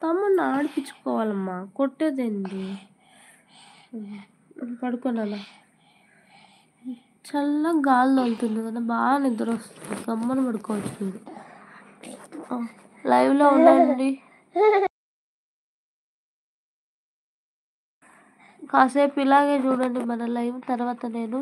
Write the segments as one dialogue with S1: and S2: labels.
S1: తమ్ముడిని ఆడిపించుకోవాలమ్మా, కొట్టేదేంది? పడుకో నాన్న. చల్లగా గాలి తోలుతుంది కదా, బాగా నిద్ర వస్తుంది, గమ్మన పడుకోవచ్చు మీరు. లైవ్లో ఉండండి, కాసేపు ఇలాగే చూడండి మన లైవ్. తర్వాత నేను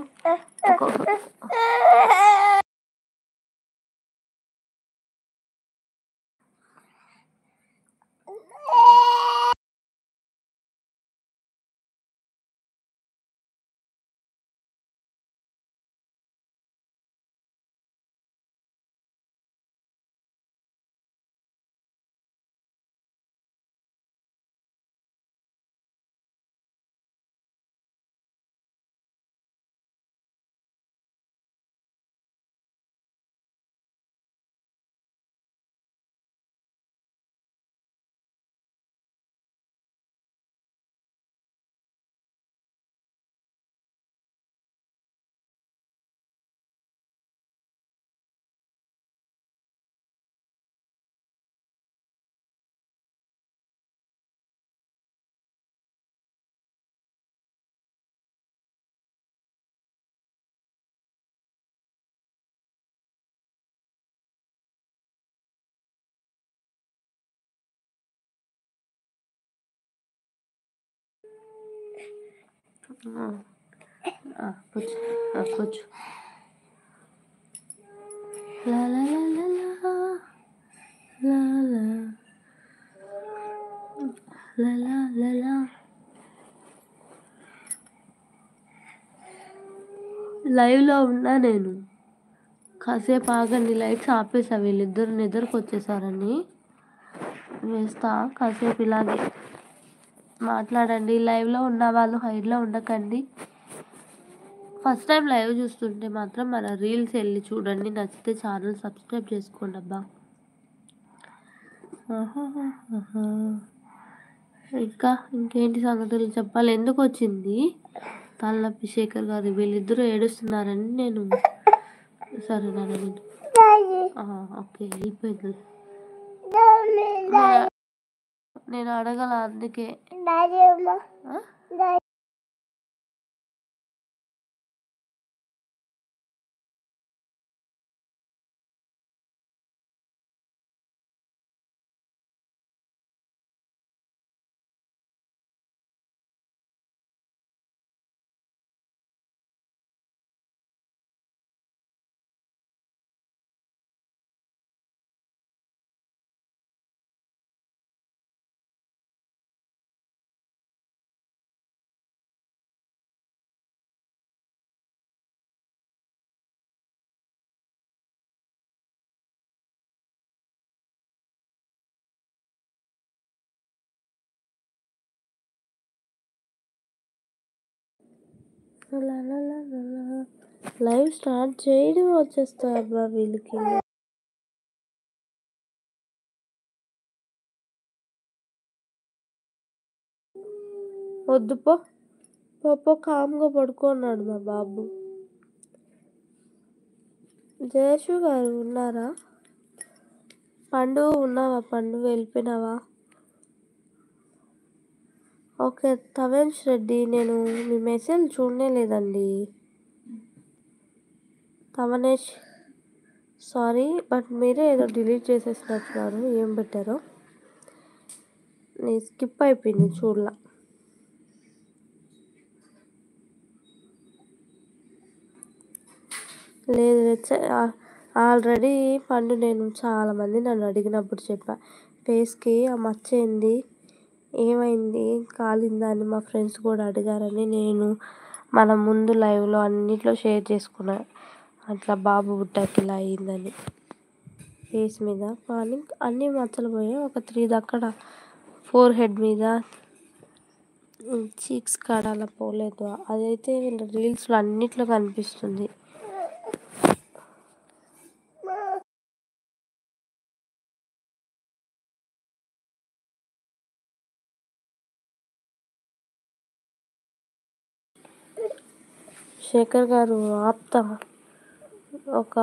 S1: కూర్చో. లా లా లా లా లా లా లా లా లా. లైవ్లో ఉన్నా నేను, కాసేపు ఆగండి. లైట్స్ ఆపేసా, వీళ్ళిద్దరు నిద్రకు వచ్చేసారని వేస్తా. కాసేపు ఇలాగే మాట్లాడండి. లైవ్లో ఉన్న వాళ్ళు హైడ్లో ఉండకండి. ఫస్ట్ టైం లైవ్ చూస్తుంటే మాత్రం మన రీల్స్ వెళ్ళి చూడండి, నచ్చితే ఛానల్ సబ్స్క్రైబ్ చేసుకోండి అబ్బా. ఇంకా ఇంకేంటి సంగతులు చెప్పాలి. ఎందుకు వచ్చింది తలనొప్పి శేఖర్ గారు? వీళ్ళిద్దరూ ఏడుస్తున్నారని నేను, సరేనా నేను ఓకే అయిపోయింది. నేను అడగల అందుకే. లైవ్ స్టార్ట్ చేయడం వచ్చేస్తారా వీళ్ళకి? వద్దు పో కామ్గా పడుకున్నాడు మా బాబు. జయశు గారు ఉన్నారా? పండు ఉన్నావా? పండు వెళ్ళిపోయినావా? ఓకే తవేష్ రెడ్డి, నేను మీ మెసేజ్ చూడనే లేదండి. తవనేష్ సారీ, బట్ మీరే ఏదో డిలీట్ చేసేసినట్టున్నారు. ఏం పెట్టారో నేను స్కిప్ అయిపోయింది, చూడలా. లేదు ఆల్రెడీ పండు, నేను చాలామంది నన్ను అడిగినప్పుడు చెప్పా, ఫేస్కి ఆ మచ్చ ఏంది, ఏమైంది, కాలిందా అని మా ఫ్రెండ్స్ కూడా అడిగారని నేను మన ముందు లైవ్లో అన్నిట్లో షేర్ చేసుకున్నా. అట్లా బాబు పుట్టాక ఇలా అయిందని ఫేస్ మీద. కానీ అన్నీ మచ్చలు పోయాయి. ఒక 3 అక్కడ ఫోర్ హెడ్ మీద, చీక్స్ కాడ అలా పోలేదు. అదైతే రీల్స్లో అన్నిట్లో కనిపిస్తుంది. శేఖర్ గారు ఆప్తా, ఒక